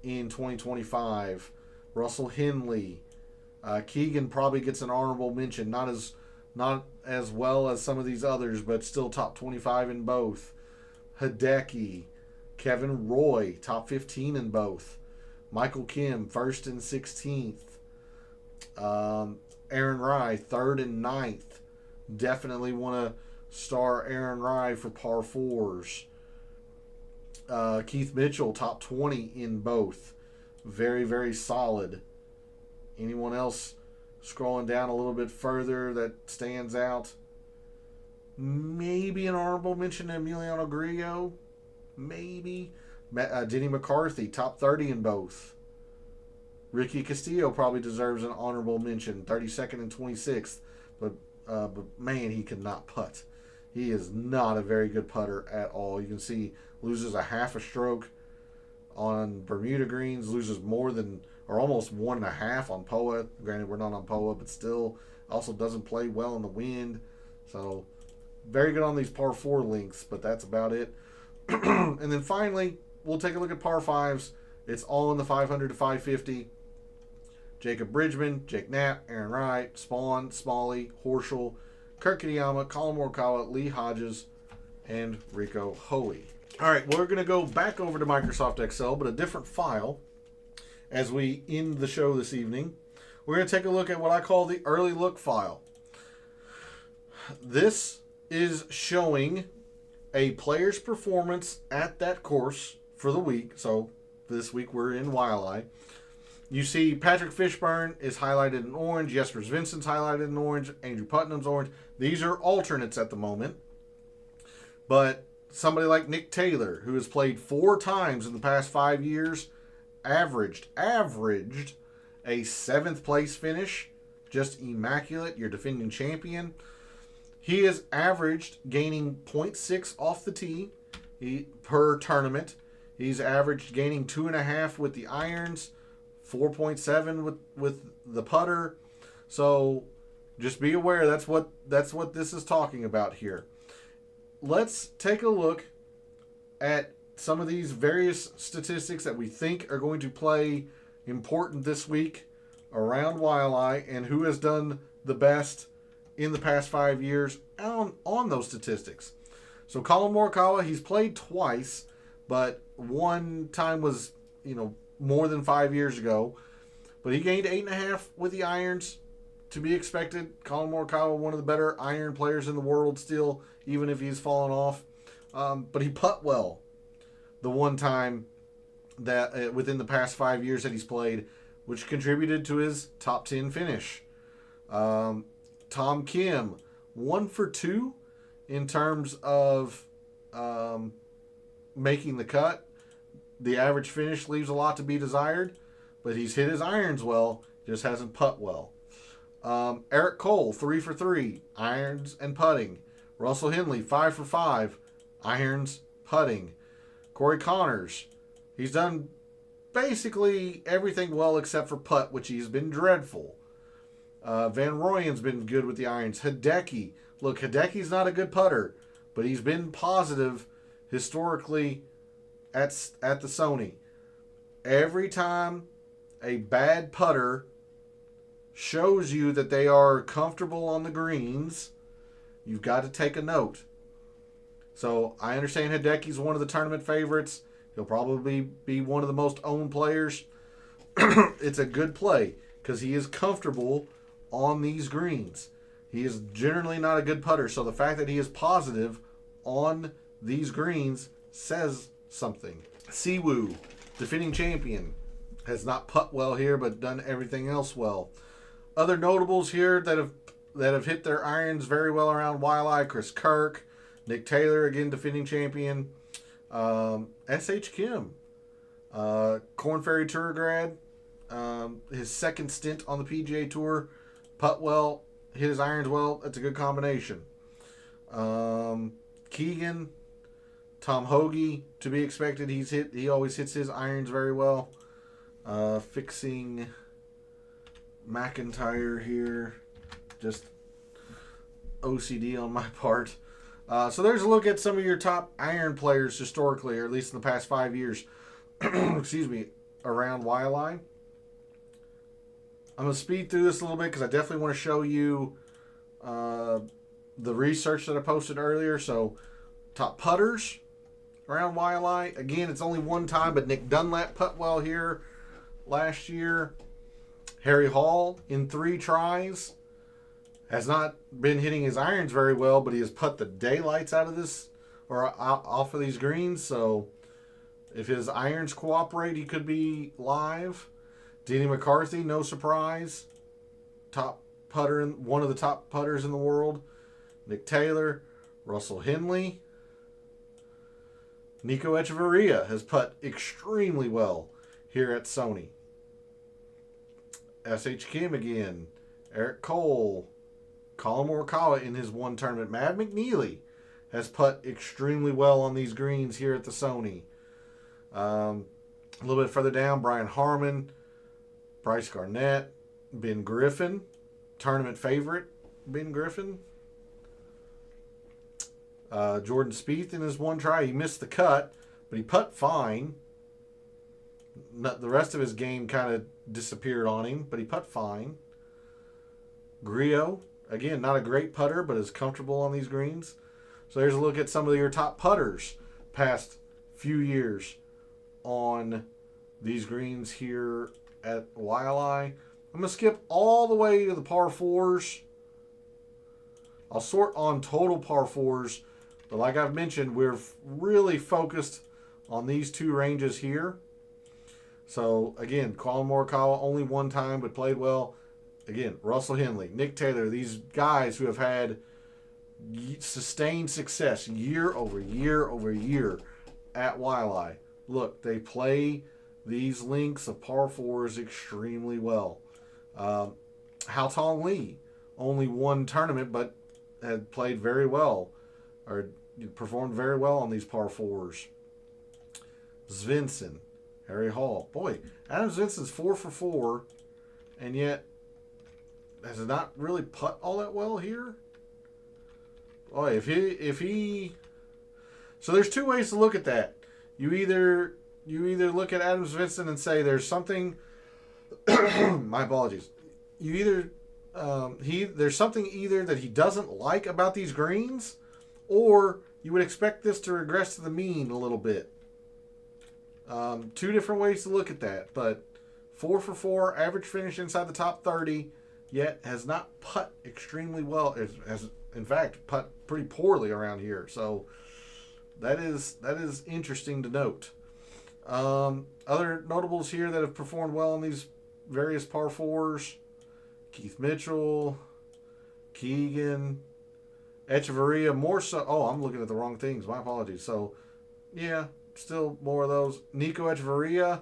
in 2025. Russell Henley. Keegan probably gets an honorable mention. Not as well as some of these others, but still top 25 in both. Hideki. Kevin Roy, top 15 in both. Michael Kim, 1st and 16th. Aaron Rai, 3rd and 9th. Definitely want to star Aaron Rai for par fours. Keith Mitchell, top 20 in both. Very, very solid. Anyone else scrolling down a little bit further that stands out? Maybe an honorable mention to Emiliano Grillo. Maybe. Denny McCarthy, top 30 in both. Ricky Castillo probably deserves an honorable mention, 32nd and 26th. But man, he cannot putt. He is not a very good putter at all. You can see loses a half a stroke on Bermuda greens, loses more than, or almost 1.5 on POA. Granted, we're not on POA, but still also doesn't play well in the wind. So very good on these par 4 lengths, but that's about it. And then finally, we'll take a look at par 5s. It's all in the 500 to 550. Jacob Bridgman, Jake Knapp, Aaron Wright, Spawn, Smalley, Horschel, Kurt Kitayama, Colin Morikawa, Lee Hodges, and Rico Hoey. All right, we're going to go back over to Microsoft Excel, but a different file as we end the show this evening. We're going to take a look at what I call the early look file. This is showing a player's performance at that course for the week. So this week we're in Waialae. You see Patrick Fishburne is highlighted in orange. Jespers Vincent's highlighted in orange. Andrew Putnam's orange. These are alternates at the moment. But somebody like Nick Taylor, who has played 4 times in the past 5 years, averaged a 7th place finish. Just immaculate. Your defending champion. He has averaged gaining 0.6 off the tee per tournament. He's averaged gaining 2.5 with the irons, 4.7 with the putter. So just be aware that's what this is talking about here. Let's take a look at some of these various statistics that we think are going to play important this week around Waialae and who has done the best in the past 5 years on those statistics. So Colin Morikawa, he's played twice, but one time was, more than 5 years ago. But he gained 8.5 with the irons, to be expected. Colin Morikawa, one of the better iron players in the world still, even if he's fallen off. But he putt well the one time that within the past 5 years that he's played, which contributed to his top 10 finish. Tom Kim, 1 for 2 in terms of making the cut. The average finish leaves a lot to be desired, but he's hit his irons well, just hasn't putt well. Eric Cole, 3 for 3, irons and putting. Russell Henley, 5 for 5, irons, putting. Corey Connors, he's done basically everything well except for putt, which he's been dreadful. Van Rooyen's been good with the irons. Hideki, look, Hideki's not a good putter, but he's been positive historically at the Sony. Every time a bad putter shows you that they are comfortable on the greens, you've got to take a note. So I understand Hideki's one of the tournament favorites. He'll probably be one of the most owned players. It's a good play because he is comfortable on these greens. He is generally not a good putter. So the fact that he is positive on these greens says something. Siwoo, defending champion, has not putt well here, but done everything else well. Other notables here that have hit their irons very well around Waialae: Chris Kirk, Nick Taylor, again defending champion, S.H. Kim, Korn Ferry Tour grad, his second stint on the PGA Tour, putt well, hit his irons well. That's a good combination. Keegan, Tom Hoagie, to be expected. He always hits his irons very well. Fixing McIntyre here, just OCD on my part. So there's a look at some of your top iron players historically, or at least in the past 5 years. Excuse me, around Waialae. I'm going to speed through this a little bit because I definitely want to show you the research that I posted earlier. So, top putters around Waialae. Again, it's only one time, but Nick Dunlap putt well here last year. Harry Hall in 3 tries. Has not been hitting his irons very well, but he has put the daylights out of this, or off of these greens. So if his irons cooperate, he could be live. Denny McCarthy, no surprise. Top putter, one of the top putters in the world. Nick Taylor, Russell Henley. Nico Echeverria has putt extremely well here at Sony. S.H. Kim again. Eric Cole. Colin Morikawa in his one tournament. Matt McNeely has putt extremely well on these greens here at the Sony. A little bit further down, Brian Harmon, Bryce Garnett, Ben Griffin, tournament favorite, Ben Griffin. Jordan Spieth in his one try. He missed the cut, but he putt fine. The rest of his game kind of disappeared on him, but he putt fine. Griot, again, not a great putter, but is comfortable on these greens. So there's a look at some of your top putters past few years on these greens here at Waialae. I'm going to skip all the way to the par 4s. I'll sort on total par 4s, but like I've mentioned, we're really focused on these 2 ranges here. So, again, Colin Morikawa only one time, but played well. Again, Russell Henley, Nick Taylor, these guys who have had sustained success year over year over year at Waialae. Look, they play these links of par 4s extremely well. Hao Tong Lee, only one tournament, but had played very well, or performed very well on these par 4s. Svensson, Harry Hall. Boy, Adam Svensson's 4 for 4, and yet has not really putt all that well here. Boy, if he so there's 2 ways to look at that. You either look at Adam Svensson and say there's something my apologies. You either there's something either that he doesn't like about these greens, or you would expect this to regress to the mean a little bit. Two different ways to look at that, but 4 for 4, average finish inside the top 30, yet has not putt extremely well. Has in fact putt pretty poorly around here. So that is interesting to note. Other notables here that have performed well in these various par 4s: Keith Mitchell, Keegan, Echeverria, more so. Oh, I'm looking at the wrong things. My apologies. So, yeah, still more of those. Nico Echeverria,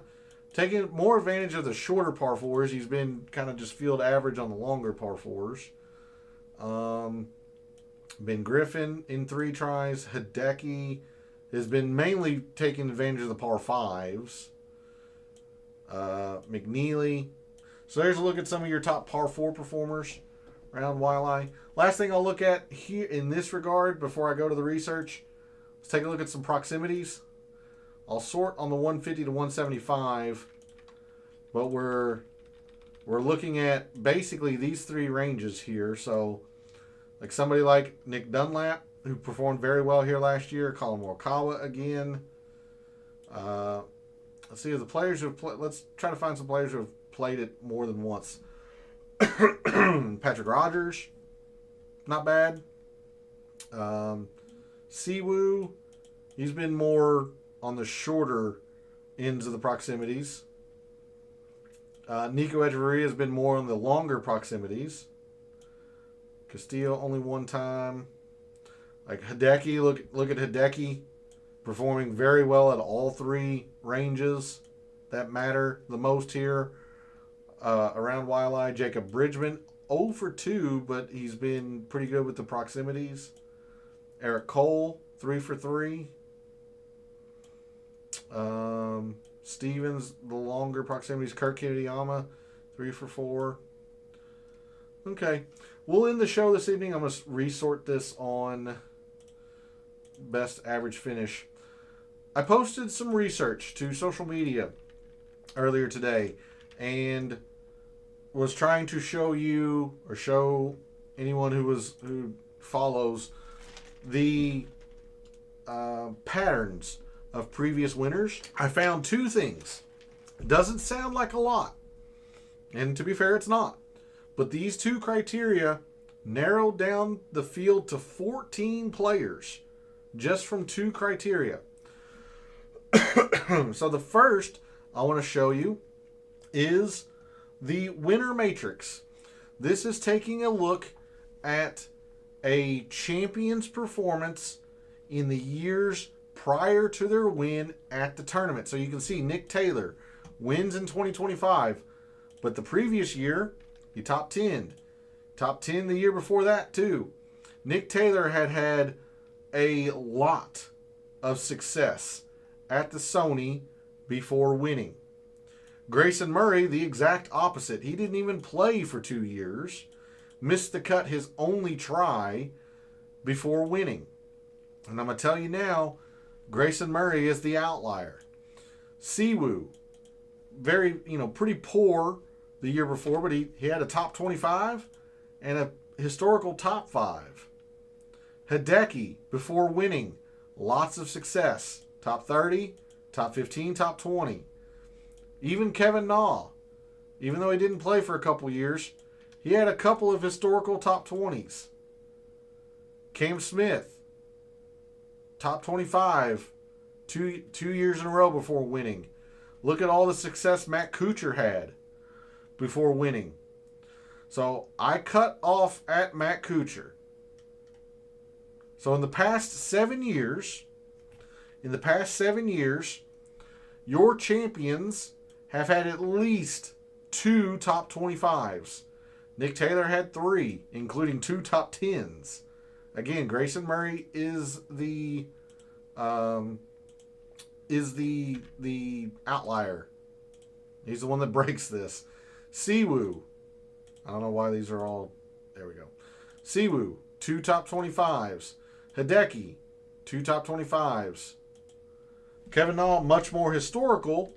taking more advantage of the shorter par 4s. He's been kind of just field average on the longer par 4s. Ben Griffin in 3 tries. Hideki has been mainly taking advantage of the par 5s. McNeely. So there's a look at some of your top par 4 performers around Waialae. Last thing I'll look at here in this regard before I go to the research, let's take a look at some proximities. I'll sort on the 150 to 175, but we're looking at basically these 3 ranges here. So like somebody like Nick Dunlap, who performed very well here last year, Colin Morikawa again. Let's see if the players who have played. Let's try to find some players who have played it more than once. Patrick Rogers, not bad. Siwoo, he's been more on the shorter ends of the proximities. Nico Echeverria has been more on the longer proximities. Castillo only one time. Like Hideki, look at Hideki performing very well at all 3 ranges that matter the most here around Waialae. Jacob Bridgman, 0 for 2, but he's been pretty good with the proximities. Eric Cole, 3 for 3. Stevens, the longer proximities. Kurt Kitayama, 3 for 4. Okay. We'll end the show this evening. I'm going to resort this on best average finish. I posted some research to social media earlier today and was trying to show you or show anyone who follows the patterns of previous winners. I found 2 things. It doesn't sound like a lot, and to be fair, it's not. But these 2 criteria narrowed down the field to 14 players just from 2 criteria. So the first I want to show you is the winner matrix. This is taking a look at a champion's performance in the years prior to their win at the tournament. So you can see Nick Taylor wins in 2025, but the previous year he top 10. Top 10 the year before that too. Nick Taylor had a lot of success at the Sony before winning. Grayson Murray, the exact opposite. He didn't even play for 2 years. Missed the cut his only try before winning. And I'm going to tell you now, Grayson Murray is the outlier. Siwoo, very, pretty poor the year before, but he had a top 25 and a historical top 5. Hideki, before winning, lots of success. Top 30, top 15, top 20. Even Kevin Na, even though he didn't play for a couple years, he had a couple of historical top 20s. Cam Smith, top 25, two years in a row before winning. Look at all the success Matt Kuchar had before winning. So I cut off at Matt Kuchar. So in the past 7 years, your champions have had at least 2 top 25s. Nick Taylor had 3, including 2 top 10s. Again, Grayson Murray is the outlier. He's the one that breaks this. Siwoo, I don't know why these are all. There we go. Siwoo, 2 top 25s. Hideki, 2 top 25s. Kevin Na, much more historical,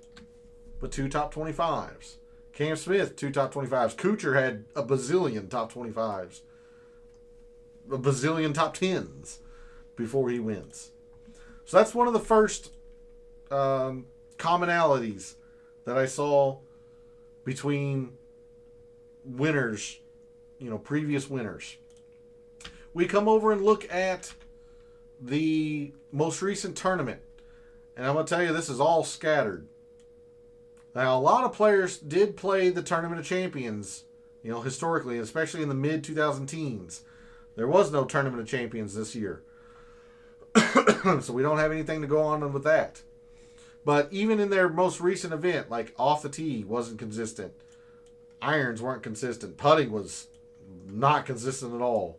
but 2 top 25s. Cam Smith, 2 top 25s. Kuchar had a bazillion top 25s. A bazillion top 10s. before he wins. So that's one of the first commonalities that I saw between winners, previous winners. We come over and look at the most recent tournament. And I'm going to tell you, this is all scattered. Now, a lot of players did play the Tournament of Champions, historically, especially in the mid-2010s. There was no Tournament of Champions this year. So we don't have anything to go on with that. But even in their most recent event, like off the tee, wasn't consistent. Irons weren't consistent. Putting was not consistent at all.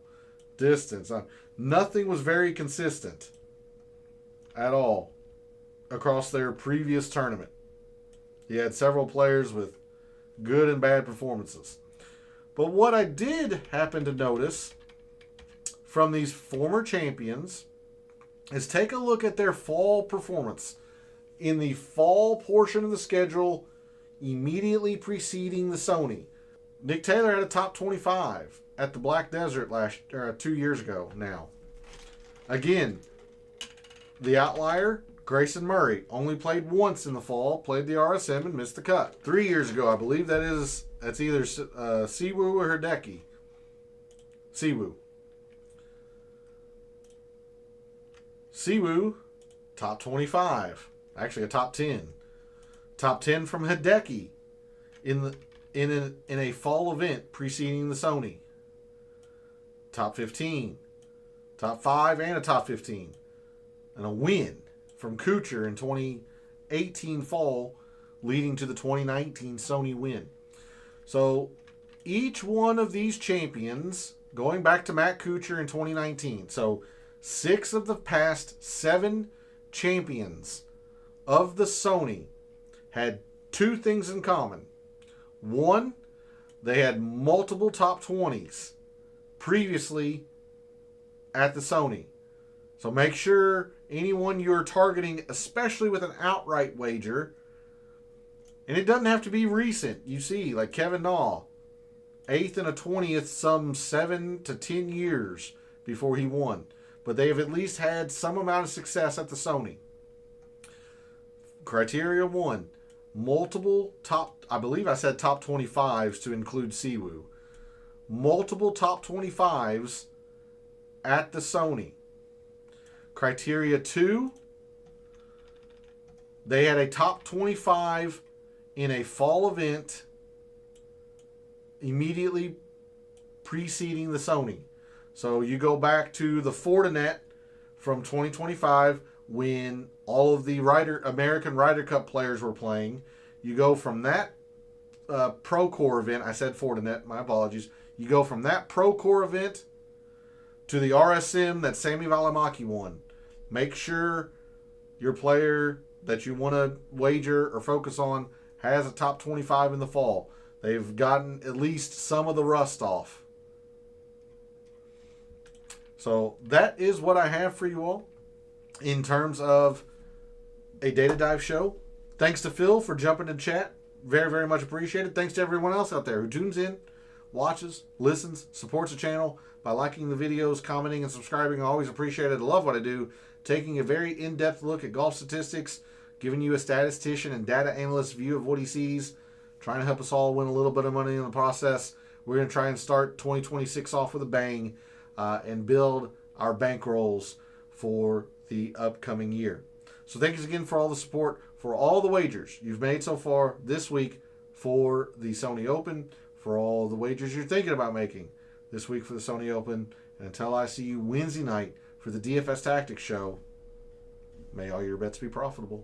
Distance. Nothing was very consistent at all across their previous tournament. You had several players with good and bad performances. But what I did happen to notice from these former champions is take a look at their fall performance in the fall portion of the schedule immediately preceding the Sony. Nick Taylor had a top 25 at the Black Desert 2 years ago now. Again, the outlier, Grayson Murray, only played once in the fall, played the RSM and missed the cut. 3 years ago, I believe that's either Siwoo or Hideki. Siwoo. Siwoo, top 25. Actually, a top 10. Top 10 from Hideki in a fall event preceding the Sony. Top 15. Top 5 and a top 15. And a win from Kuchar in 2018 fall, leading to the 2019 Sony win. So each one of these champions, going back to Matt Kuchar in 2019, so 6 of the past 7 champions of the Sony had 2 things in common. One, they had multiple top 20s previously at the Sony. So make sure anyone you're targeting, especially with an outright wager, and it doesn't have to be recent. You see, like Kevin Na, 8th and a 20th some 7 to 10 years before he won. But they have at least had some amount of success at the Sony. Criteria 1, multiple top, I believe I said top 25s to include Siwoo. Multiple top 25s at the Sony. Criteria 2, they had a top 25 in a fall event immediately preceding the Sony. So you go back to the Fortinet from 2025 when all of the American Ryder Cup players were playing. You go from that Pro Core event, I said Fortinet, my apologies. You go from that Pro Core event to the RSM that Sami Välimäki won. Make sure your player that you want to wager or focus on has a top 25 in the fall. They've gotten at least some of the rust off. So that is what I have for you all in terms of a Data Dive show. Thanks to Phil for jumping in chat. Very, very much appreciated. Thanks to everyone else out there who tunes in, watches, listens, supports the channel by liking the videos, commenting, and subscribing. I always appreciate it. I love what I do. Taking a very in-depth look at golf statistics, giving you a statistician and data analyst view of what he sees, trying to help us all win a little bit of money in the process. We're going to try and start 2026 off with a bang and build our bankrolls for the upcoming year. So thank you again for all the support, for all the wagers you've made so far this week for the Sony Open, for all the wagers you're thinking about making this week for the Sony Open. And until I see you Wednesday night for the DFS Tactics show, may all your bets be profitable.